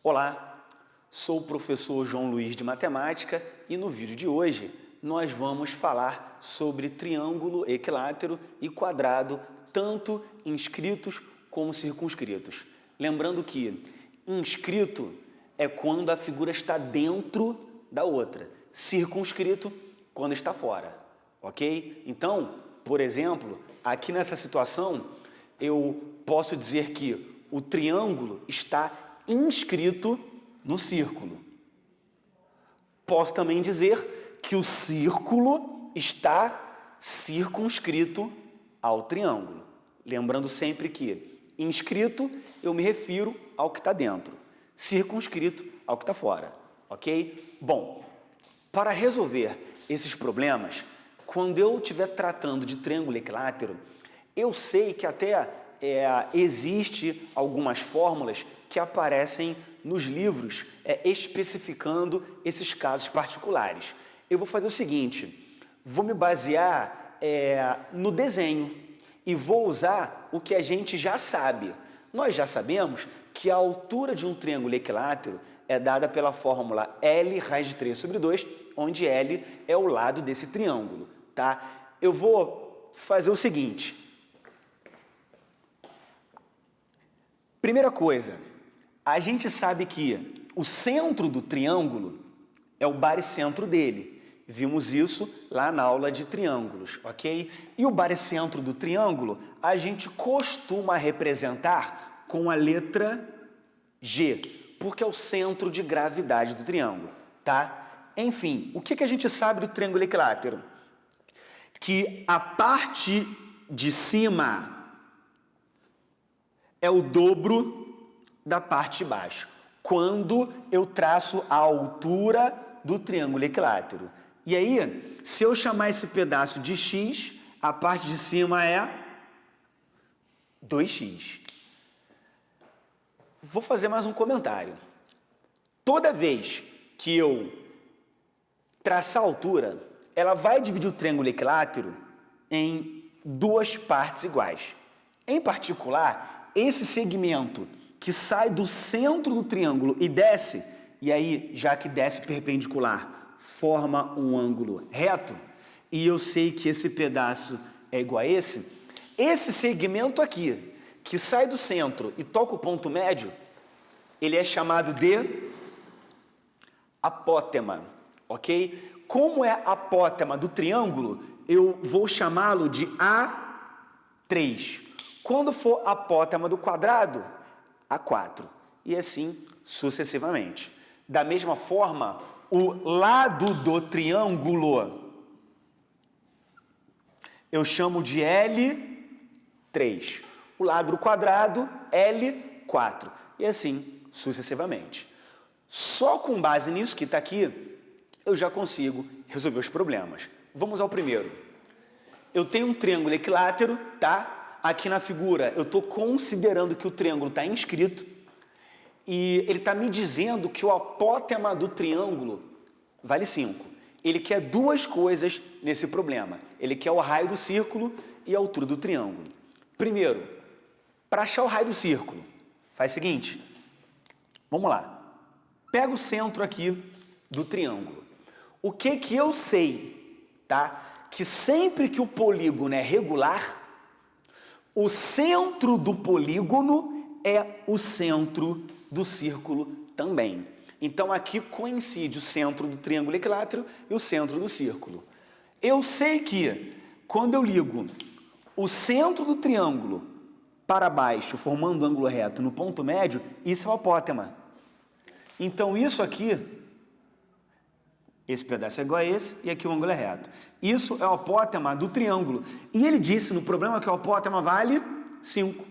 Olá, sou o professor João Luiz de Matemática e no vídeo de hoje nós vamos falar sobre triângulo equilátero e quadrado, tanto inscritos como circunscritos. Lembrando que inscrito é quando a figura está dentro da outra, circunscrito quando está fora, ok? Então, por exemplo, aqui nessa situação, eu posso dizer que o triângulo está inscrito no círculo. Posso também dizer que o círculo está circunscrito ao triângulo. Lembrando sempre que inscrito eu me refiro ao que está dentro, circunscrito ao que está fora, ok? Bom, para resolver esses problemas, quando eu estiver tratando de triângulo equilátero, eu sei que até existe algumas fórmulas que aparecem nos livros especificando esses casos particulares. Eu vou fazer o seguinte, vou me basear no desenho e vou usar o que a gente já sabe. Nós já sabemos que a altura de um triângulo equilátero é dada pela fórmula L raiz de 3 sobre 2, onde L é o lado desse triângulo, tá? Eu vou fazer o seguinte. Primeira coisa, a gente sabe que o centro do triângulo é o baricentro dele. Vimos isso lá na aula de triângulos, ok? E o baricentro do triângulo a gente costuma representar com a letra G, porque é o centro de gravidade do triângulo, tá? Enfim, o que a gente sabe do triângulo equilátero? Que a parte de cima é o dobro da parte de baixo, quando eu traço a altura do triângulo equilátero. E aí, se eu chamar esse pedaço de x, a parte de cima é 2x. Vou fazer mais um comentário. Toda vez que eu traçar a altura, ela vai dividir o triângulo equilátero em duas partes iguais. Em particular, esse segmento que sai do centro do triângulo e desce, e aí, já que desce perpendicular, forma um ângulo reto, e eu sei que esse pedaço é igual a esse segmento aqui, que sai do centro e toca o ponto médio, ele é chamado de apótema, ok? Como é apótema do triângulo, eu vou chamá-lo de A3. Quando for apótema do quadrado, A4. E assim sucessivamente. Da mesma forma, o lado do triângulo eu chamo de L3. O lado do quadrado, L4. E assim sucessivamente. Só com base nisso que está aqui, eu já consigo resolver os problemas. Vamos ao primeiro. Eu tenho um triângulo equilátero, tá? Aqui na figura eu estou considerando que o triângulo está inscrito e ele está me dizendo que o apótema do triângulo vale 5. Ele quer duas coisas nesse problema. Ele quer o raio do círculo e a altura do triângulo. Primeiro, para achar o raio do círculo, faz o seguinte. Vamos lá. Pega o centro aqui do triângulo. O que eu sei, tá? Que sempre que o polígono é regular, o centro do polígono é o centro do círculo também. Então aqui coincide o centro do triângulo equilátero e o centro do círculo. Eu sei que quando eu ligo o centro do triângulo para baixo, formando um ângulo reto no ponto médio, isso é o apótema. Então isso aqui, esse pedaço é igual a esse e aqui o ângulo é reto. Isso é o apótema do triângulo. E ele disse no problema que o apótema vale 5.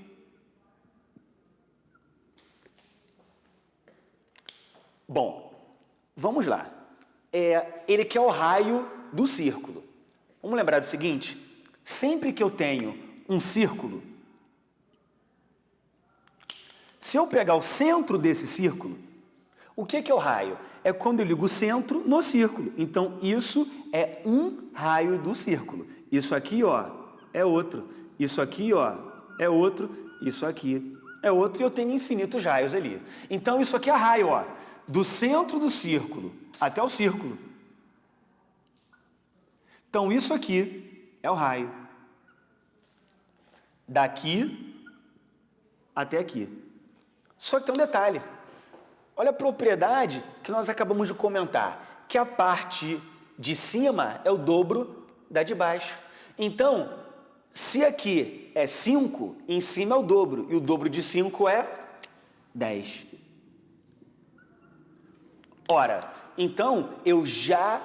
Bom, vamos lá. Ele quer o raio do círculo. Vamos lembrar do seguinte, sempre que eu tenho um círculo, se eu pegar o centro desse círculo, o que é o raio? É quando eu ligo o centro no círculo. Então, isso é um raio do círculo. Isso aqui, ó, é outro. Isso aqui, ó, é outro. Isso aqui é outro e eu tenho infinitos raios ali. Então isso aqui é raio, ó, do centro do círculo até o círculo. Então isso aqui é o raio. Daqui até aqui. Só que tem um detalhe. Olha a propriedade que nós acabamos de comentar, que a parte de cima é o dobro da de baixo. Então, se aqui é 5, em cima é o dobro, e o dobro de 5 é 10. Ora, então eu já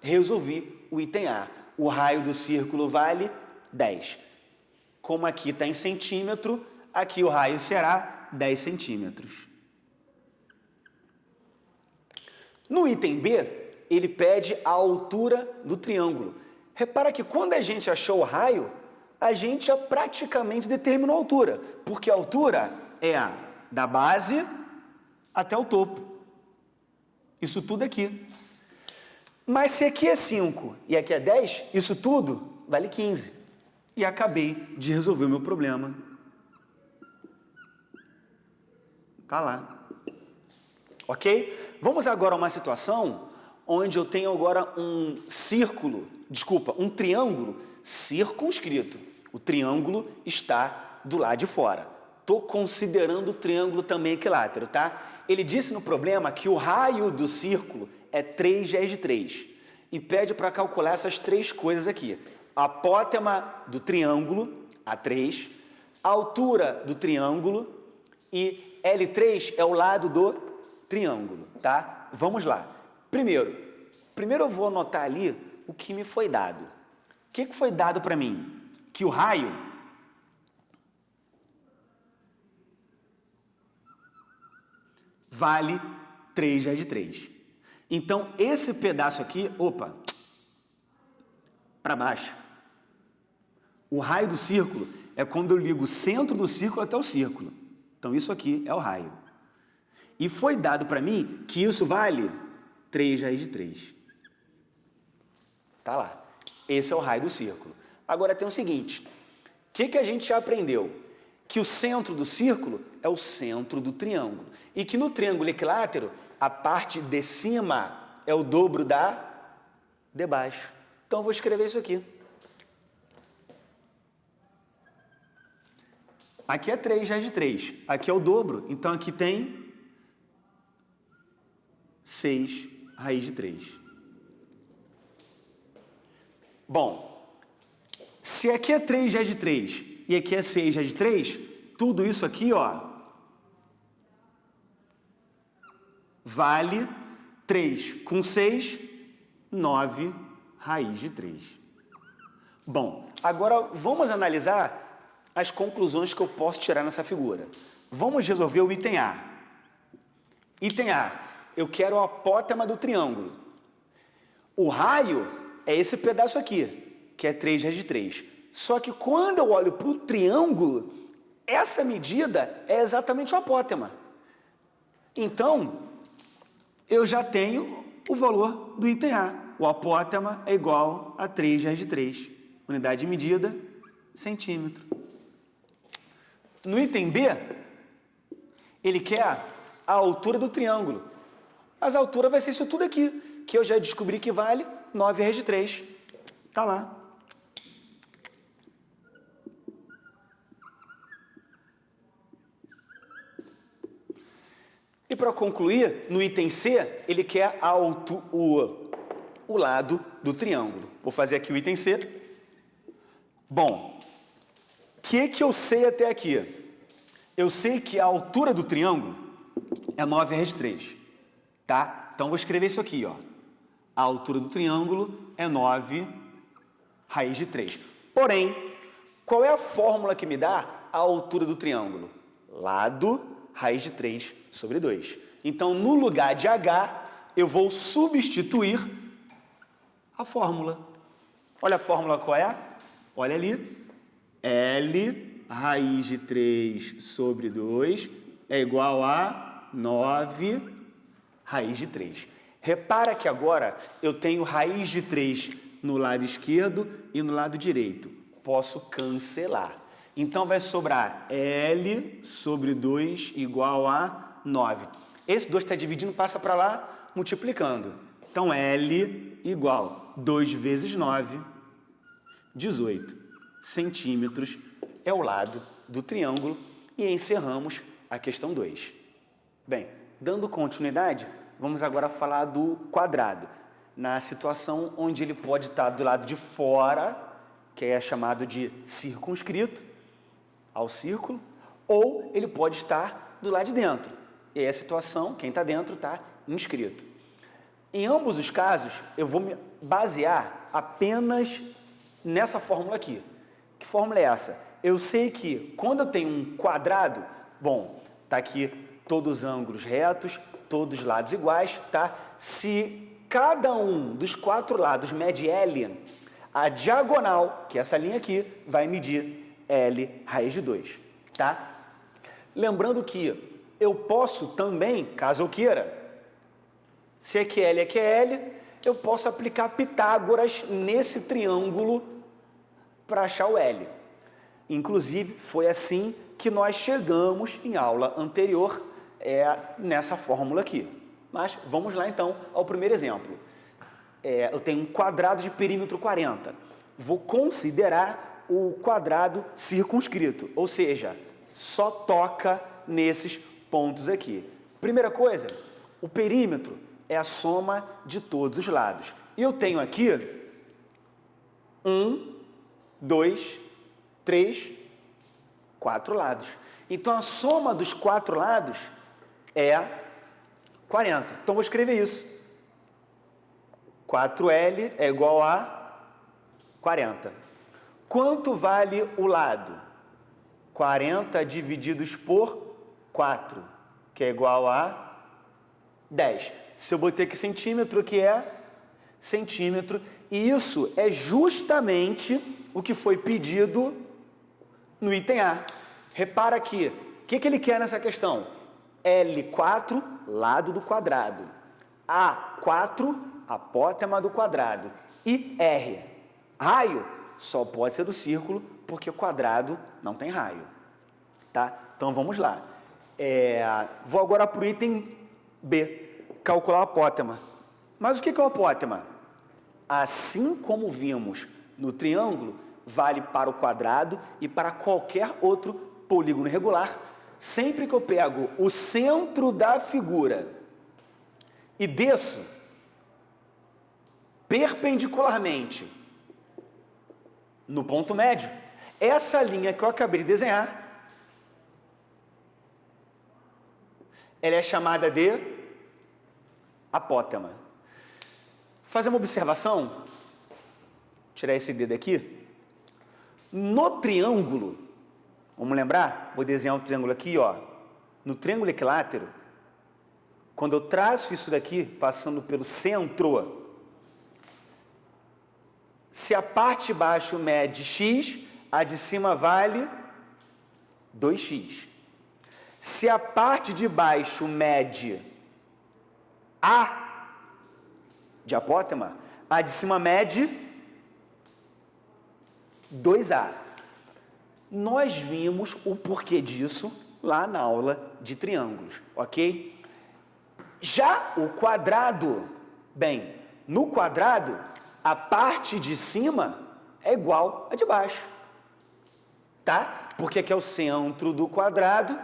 resolvi o item A. O raio do círculo vale 10. Como aqui está em centímetro, aqui o raio será 10 centímetros. No item B, ele pede a altura do triângulo. Repara que quando a gente achou o raio, a gente já praticamente determinou a altura, porque a altura é a da base até o topo. Isso tudo aqui. Mas se aqui é 5 e aqui é 10, isso tudo vale 15. E acabei de resolver o meu problema. Tá lá. Ok? Vamos agora a uma situação onde eu tenho agora um triângulo circunscrito. O triângulo está do lado de fora. Estou considerando o triângulo também equilátero, tá? Ele disse no problema que o raio do círculo é 3 raiz de 3. E pede para calcular essas três coisas aqui. A apótema do triângulo, A3, a altura do triângulo e L3 é o lado do triângulo, tá? Vamos lá. Primeiro eu vou anotar ali o que me foi dado. O que foi dado para mim? Que o raio vale 3 raiz de 3. Então, esse pedaço aqui, para baixo. O raio do círculo é quando eu ligo o centro do círculo até o círculo. Então, isso aqui é o raio. E foi dado para mim que isso vale 3 raiz de 3. Tá lá. Esse é o raio do círculo. Agora tem o seguinte. O que a gente já aprendeu? Que o centro do círculo é o centro do triângulo. E que no triângulo equilátero, a parte de cima é o dobro da de baixo. Então, eu vou escrever isso aqui. Aqui é 3 raiz de 3. Aqui é o dobro. Então, aqui tem 6 raiz de 3. Bom, se aqui é 3 raiz de 3 e aqui é 6 raiz de 3, tudo isso aqui, ó, vale 3 com 6, 9 raiz de 3. Bom, agora vamos analisar as conclusões que eu posso tirar nessa figura. Vamos resolver o item A. Item A, eu quero a apótema do triângulo. O raio é esse pedaço aqui, que é 3 raiz de 3. Só que quando eu olho para o triângulo, essa medida é exatamente o apótema. Então, eu já tenho o valor do item A. O apótema é igual a 3 raiz de 3. Unidade de medida, centímetro. No item B, ele quer a altura do triângulo. Mas a altura vai ser isso tudo aqui, que eu já descobri que vale 9 raiz de 3. Tá lá. E para concluir, no item C, ele quer o lado do triângulo. Vou fazer aqui o item C. Bom, o que eu sei até aqui? Eu sei que a altura do triângulo é 9 raiz de 3. Tá? Então, vou escrever isso aqui, ó. A altura do triângulo é 9 raiz de 3. Porém, qual é a fórmula que me dá a altura do triângulo? Lado raiz de 3 sobre 2. Então, no lugar de H, eu vou substituir a fórmula. Olha a fórmula qual é? Olha ali. L raiz de 3 sobre 2 é igual a 9 raiz de 3. Repara que agora eu tenho raiz de 3 no lado esquerdo e no lado direito. Posso cancelar. Então vai sobrar L sobre 2 igual a 9. Esse 2 está dividindo, passa para lá, multiplicando. Então L igual 2 vezes 9, 18 centímetros é o lado do triângulo. E encerramos a questão 2. Bem, dando continuidade, vamos agora falar do quadrado. Na situação onde ele pode estar do lado de fora, que é chamado de circunscrito ao círculo, ou ele pode estar do lado de dentro. E aí a situação, quem está dentro está inscrito. Em ambos os casos, eu vou me basear apenas nessa fórmula aqui. Que fórmula é essa? Eu sei que quando eu tenho um quadrado, bom, está aqui todos os ângulos retos, todos os lados iguais, tá? Se cada um dos 4 lados mede L, a diagonal, que é essa linha aqui, vai medir L raiz de 2, tá? Lembrando que eu posso também, caso eu queira, se é QL é QL, eu posso aplicar Pitágoras nesse triângulo para achar o L. Inclusive, foi assim que nós chegamos em aula anterior nessa fórmula aqui. Mas vamos lá então ao primeiro exemplo. Eu tenho um quadrado de perímetro 40. Vou considerar o quadrado circunscrito, ou seja, só toca nesses pontos aqui. Primeira coisa, o perímetro é a soma de todos os lados. E eu tenho aqui 1, 2, 3, 4 lados. Então a soma dos 4 lados é 40. Então vou escrever isso. 4L é igual a 40. Quanto vale o lado? 40 divididos por 4, que é igual a 10. Se eu botei aqui centímetro, que é centímetro, e isso é justamente o que foi pedido no item A. Repara aqui, o que ele quer nessa questão? L4, lado do quadrado. A4, apótema do quadrado. E R, raio, só pode ser do círculo, porque o quadrado não tem raio. Tá? Então vamos lá. Vou agora para o item B, calcular o apótema. Mas o que é o apótema? Assim como vimos no triângulo, vale para o quadrado e para qualquer outro polígono regular. Sempre que eu pego o centro da figura e desço perpendicularmente no ponto médio, essa linha que eu acabei de desenhar, ela é chamada de apótema. Fazer uma observação, tirar esse dedo aqui. No triângulo, vamos lembrar? Vou desenhar um triângulo aqui, ó. No triângulo equilátero, quando eu traço isso daqui, passando pelo centro, se a parte de baixo mede x, a de cima vale 2x. Se a parte de baixo mede A de apótema, a de cima mede 2A. Nós vimos o porquê disso lá na aula de triângulos, ok? Já o quadrado, bem, no quadrado, a parte de cima é igual à de baixo, tá? Porque aqui é o centro do quadrado,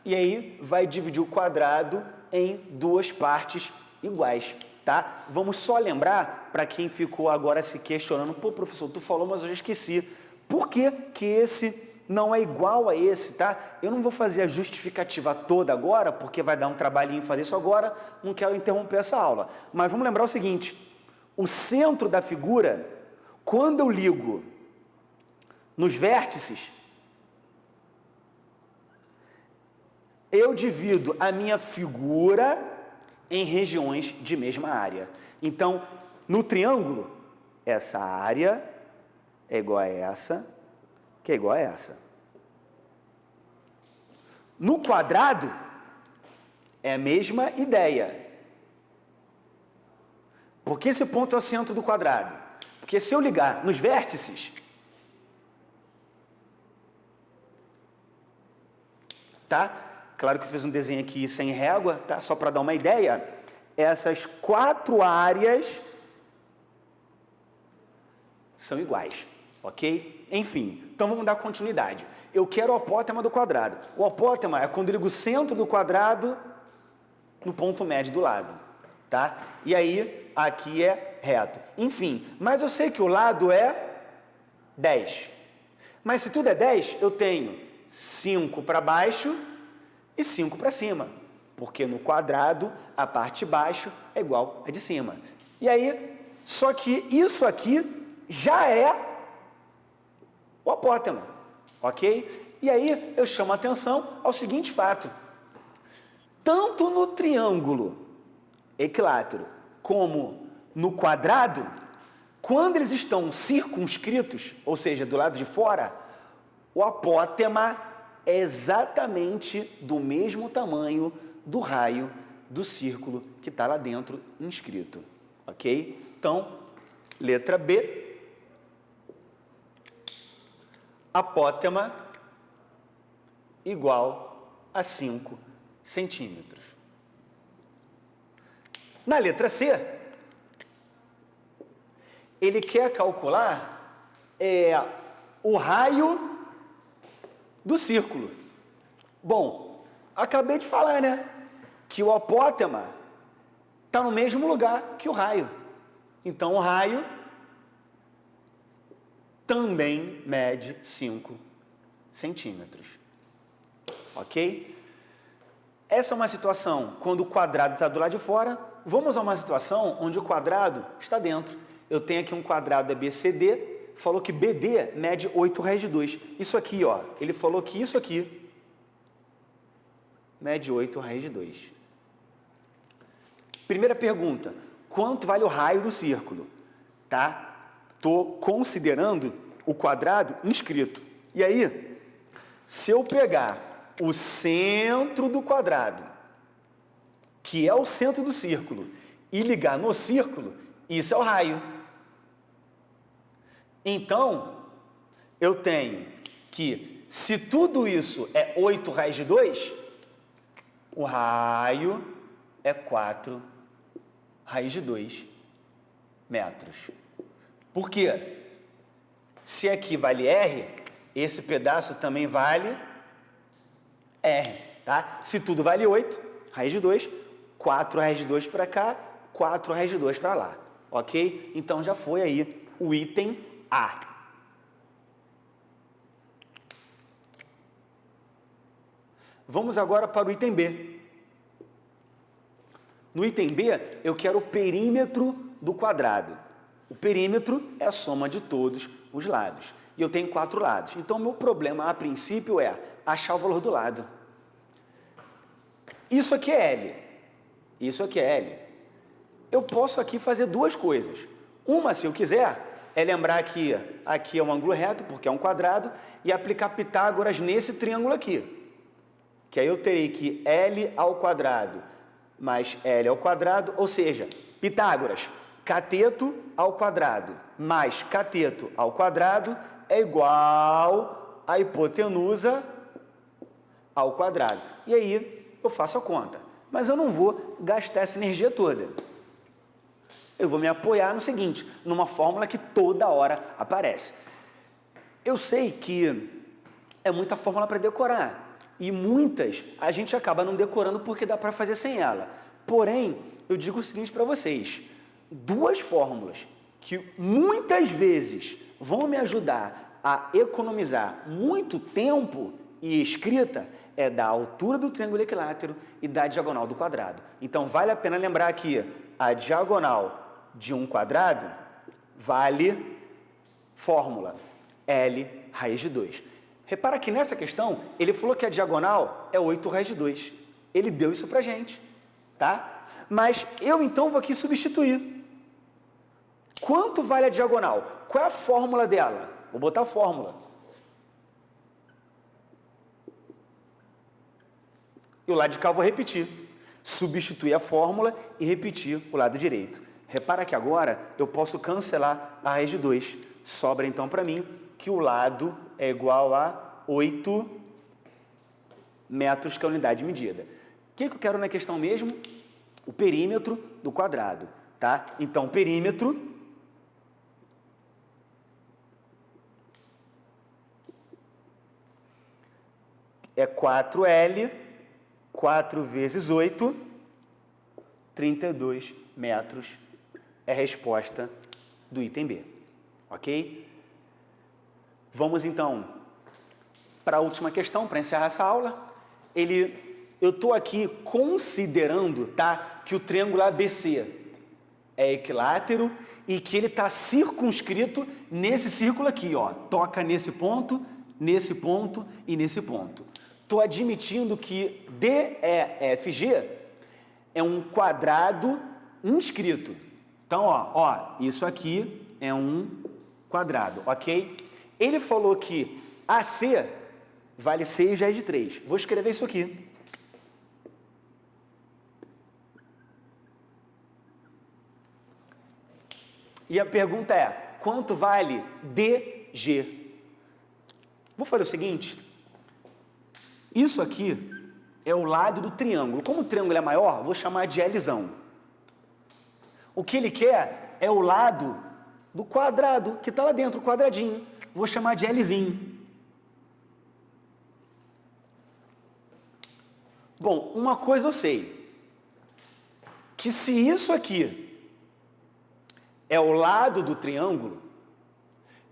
e aí vai dividir o quadrado em 2 partes iguais, tá? Vamos só lembrar, para quem ficou agora se questionando, pô, professor, tu falou, mas eu já esqueci. Por que que esse não é igual a esse, tá? Eu não vou fazer a justificativa toda agora, porque vai dar um trabalhinho fazer isso agora, não quero interromper essa aula. Mas vamos lembrar o seguinte, o centro da figura, quando eu ligo nos vértices, eu divido a minha figura em regiões de mesma área. Então, no triângulo, essa área é igual a essa, que é igual a essa. No quadrado, é a mesma ideia. Por que esse ponto é o centro do quadrado? Porque se eu ligar nos vértices, tá? Claro que eu fiz um desenho aqui sem régua, tá? Só para dar uma ideia, essas 4 áreas são iguais, ok? Enfim, então vamos dar continuidade. Eu quero o apótema do quadrado. O apótema é quando eu ligo o centro do quadrado no ponto médio do lado, tá? E aí, aqui é reto. Enfim, mas eu sei que o lado é 10. Mas se tudo é 10, eu tenho 5 para baixo e 5 para cima. Porque no quadrado, a parte de baixo é igual à de cima. E aí, só que isso aqui já é o apótema, ok? E aí, eu chamo a atenção ao seguinte fato. Tanto no triângulo equilátero como no quadrado, quando eles estão circunscritos, ou seja, do lado de fora, o apótema é exatamente do mesmo tamanho do raio do círculo que está lá dentro inscrito, ok? Então, letra B, apótema igual a 5 centímetros. Na letra C, ele quer calcular o raio do círculo. Bom, acabei de falar, né? Que o apótema está no mesmo lugar que o raio. Então, o raio também mede 5 centímetros. Ok? Essa é uma situação quando o quadrado está do lado de fora. Vamos a uma situação onde o quadrado está dentro. Eu tenho aqui um quadrado ABCD, falou que BD mede 8 raiz de 2. Isso aqui, ó, ele falou que isso aqui mede 8 raiz de 2. Primeira pergunta, quanto vale o raio do círculo? Tá? Estou considerando o quadrado inscrito. E aí, se eu pegar o centro do quadrado, que é o centro do círculo, e ligar no círculo, isso é o raio. Então, eu tenho que, se tudo isso é 8 raiz de 2, o raio é 4 raiz de 2 metros. Por quê? Se aqui vale R, esse pedaço também vale R, tá? Se tudo vale 8, raiz de 2, 4 raiz de 2 para cá, 4 raiz de 2 para lá, ok? Então, já foi aí o item A. Vamos agora para o item B. No item B, eu quero o perímetro do quadrado. O perímetro é a soma de todos os lados. E eu tenho 4 lados. Então, o meu problema, a princípio, é achar o valor do lado. Isso aqui é L. Isso aqui é L. Eu posso aqui fazer 2 coisas. Uma, se eu quiser, é lembrar que aqui é um ângulo reto, porque é um quadrado, e aplicar Pitágoras nesse triângulo aqui. Que aí eu terei que L ao quadrado mais L ao quadrado, ou seja, Pitágoras, cateto ao quadrado mais cateto ao quadrado é igual a hipotenusa ao quadrado. E aí eu faço a conta. Mas eu não vou gastar essa energia toda. Eu vou me apoiar no seguinte, numa fórmula que toda hora aparece. Eu sei que é muita fórmula para decorar. E muitas a gente acaba não decorando porque dá para fazer sem ela. Porém, eu digo o seguinte para vocês. 2 fórmulas que muitas vezes vão me ajudar a economizar muito tempo e escrita é da altura do triângulo equilátero e da diagonal do quadrado. Então, vale a pena lembrar que a diagonal de um quadrado vale fórmula L raiz de 2. Repara que nessa questão, ele falou que a diagonal é 8 raiz de 2. Ele deu isso pra gente, tá? Mas eu, então, vou aqui substituir. Quanto vale a diagonal? Qual é a fórmula dela? Vou botar a fórmula. E o lado de cá eu vou repetir. Substituir a fórmula e repetir o lado direito. Repara que agora eu posso cancelar a raiz de 2. Sobra, então, para mim, que o lado é igual a 8 metros, que é a unidade de medida. O que eu quero na questão mesmo? O perímetro do quadrado, tá? Então, perímetro é 4L, 4 vezes 8, 32 metros é a resposta do item B, ok? Vamos então para a última questão, para encerrar essa aula. Eu estou aqui considerando, tá, que o triângulo ABC é equilátero e que ele está circunscrito nesse círculo aqui, ó, toca nesse ponto e nesse ponto. Estou admitindo que DEFG é um quadrado inscrito. Então, ó, isso aqui é um quadrado, ok? Ele falou que AC vale 6 raiz de 3. Vou escrever isso aqui. E a pergunta é, quanto vale DG? Vou fazer o seguinte, isso aqui é o lado do triângulo. Como o triângulo é maior, vou chamar de Lzão. O que ele quer é o lado do quadrado, que está lá dentro, o quadradinho. Vou chamar de Lzinho. Bom, uma coisa eu sei, que se isso aqui é o lado do triângulo,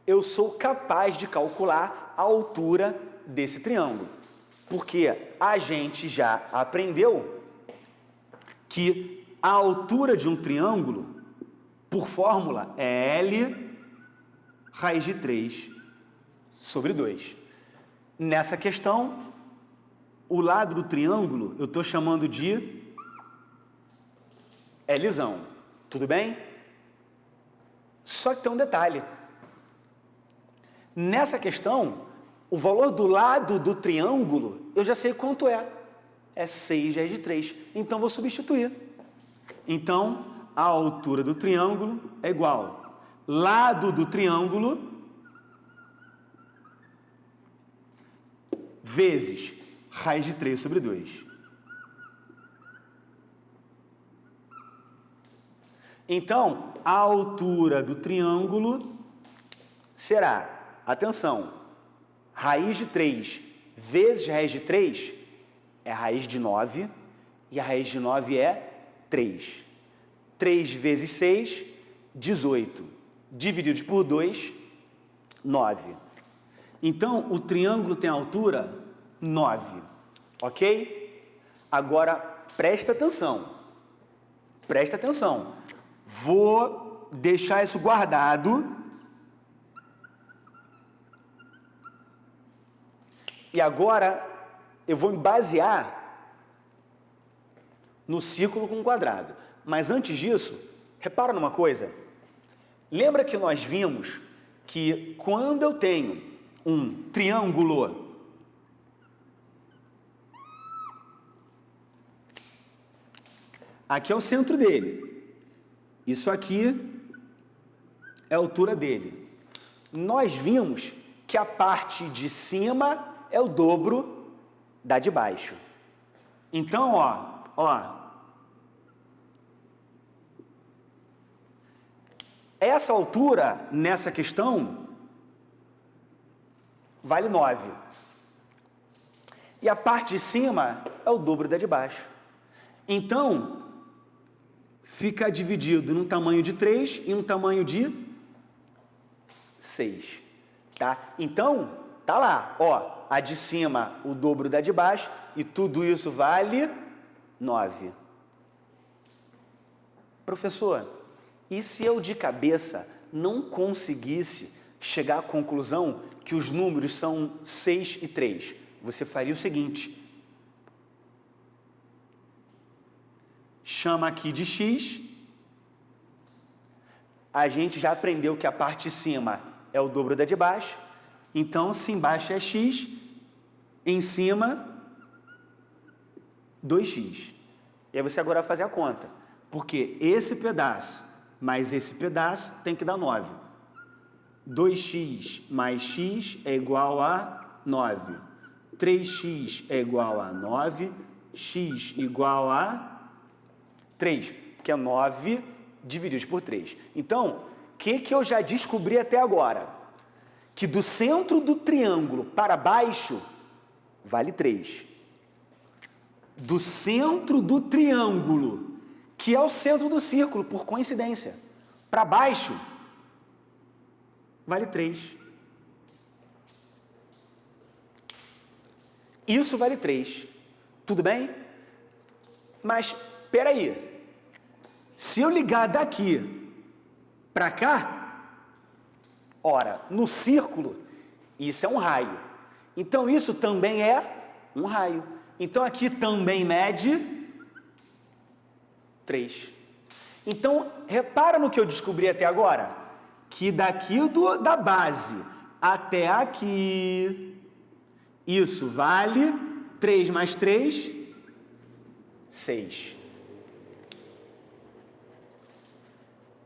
eu sou capaz de calcular a altura desse triângulo. Porque a gente já aprendeu que a altura de um triângulo, por fórmula, é L raiz de 3 sobre 2. Nessa questão, o lado do triângulo eu estou chamando de Lzão. Tudo bem? Só que tem um detalhe. Nessa questão, o valor do lado do triângulo, eu já sei quanto é. É 6 raiz de 3. Então, vou substituir. Então, a altura do triângulo é igual. Lado do triângulo vezes raiz de 3 sobre 2. Então, a altura do triângulo será, atenção, raiz de 3 vezes raiz de 3 é raiz de 9, e a raiz de 9 é 3. 3 vezes 6, 18. Divididos por 2, 9. Então, o triângulo tem altura 9, ok? Agora, presta atenção. Presta atenção. Vou deixar isso guardado. E agora, eu vou me basear no círculo com quadrado. Mas antes disso, repara numa coisa. Lembra que nós vimos que quando eu tenho um triângulo, aqui é o centro dele. Isso aqui é a altura dele. Nós vimos que a parte de cima é o dobro da de baixo. Então, ó, essa altura nessa questão vale 9. E a parte de cima é o dobro da de baixo. Então, fica dividido num tamanho de 3 e um tamanho de 6, tá? Então, tá lá, ó, a de cima o dobro da de baixo e tudo isso vale 9. Professor, e se eu de cabeça não conseguisse chegar à conclusão que os números são 6 e 3? Você faria o seguinte: chama aqui de x. A gente já aprendeu que a parte de cima é o dobro da de baixo. Então, se embaixo é x, em cima 2x. E aí você agora vai fazer a conta. Porque esse pedaço mais esse pedaço tem que dar 9. 2x mais x é igual a 9. 3x é igual a 9, x igual a 3, que é 9 dividido por 3. Então, o que eu já descobri até agora? Que do centro do triângulo para baixo, vale 3. Do centro do triângulo, que é o centro do círculo, por coincidência, para baixo, vale 3. Isso vale 3. Tudo bem? Mas, espera aí. Se eu ligar daqui para cá, ora, no círculo, isso é um raio. Então, isso também é um raio. Então, aqui também mede 3. Então, repara no que eu descobri até agora. Que daqui da base até aqui, isso vale 3 mais 3, 6.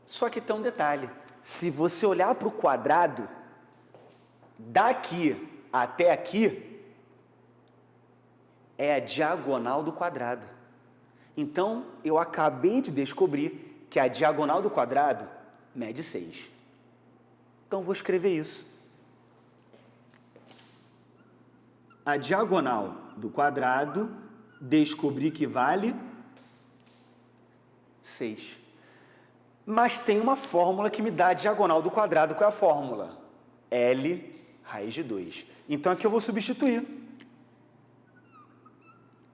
Só que tem um detalhe. Se você olhar para o quadrado, daqui até aqui, é a diagonal do quadrado. Então, eu acabei de descobrir que a diagonal do quadrado mede 6. Então, vou escrever isso. A diagonal do quadrado, descobri que vale 6. Mas tem uma fórmula que me dá a diagonal do quadrado. Qual é a fórmula? L raiz de 2. Então, aqui eu vou substituir.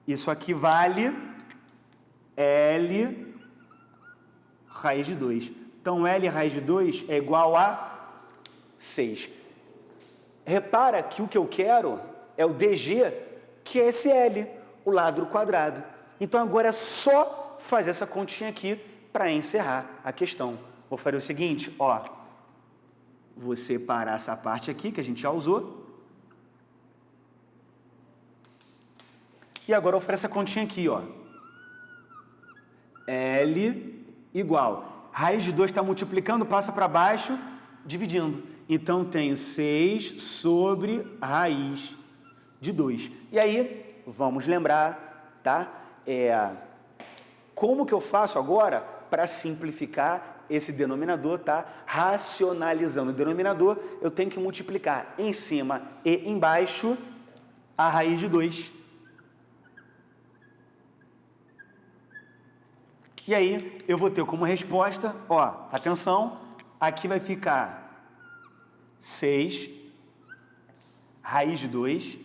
Isso aqui vale L raiz de 2. Então, L raiz de 2 é igual a 6. Repara que o que eu quero é o DG, que é esse L, o lado do quadrado. Então, agora é só fazer essa continha aqui para encerrar a questão. Vou fazer o seguinte, ó. Vou separar essa parte aqui, que a gente já usou. E agora eu vou fazer essa continha aqui, ó. L igual. Raiz de 2 está multiplicando, passa para baixo, dividindo. Então, tenho 6 sobre raiz de 2. E aí, vamos lembrar, tá? Como que eu faço agora para simplificar esse denominador, tá? Racionalizando o denominador, eu tenho que multiplicar em cima e embaixo a raiz de 2. E aí, eu vou ter como resposta, ó, atenção, aqui vai ficar 6, raiz de 2,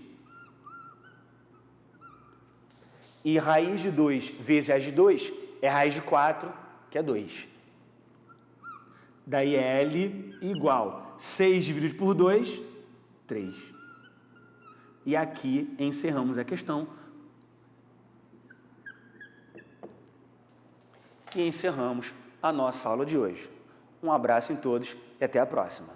e raiz de 2 vezes raiz de 2 é raiz de 4, que é 2. Daí L igual 6 dividido por 2, 3. E aqui encerramos a questão. E encerramos a nossa aula de hoje. Um abraço em todos e até a próxima.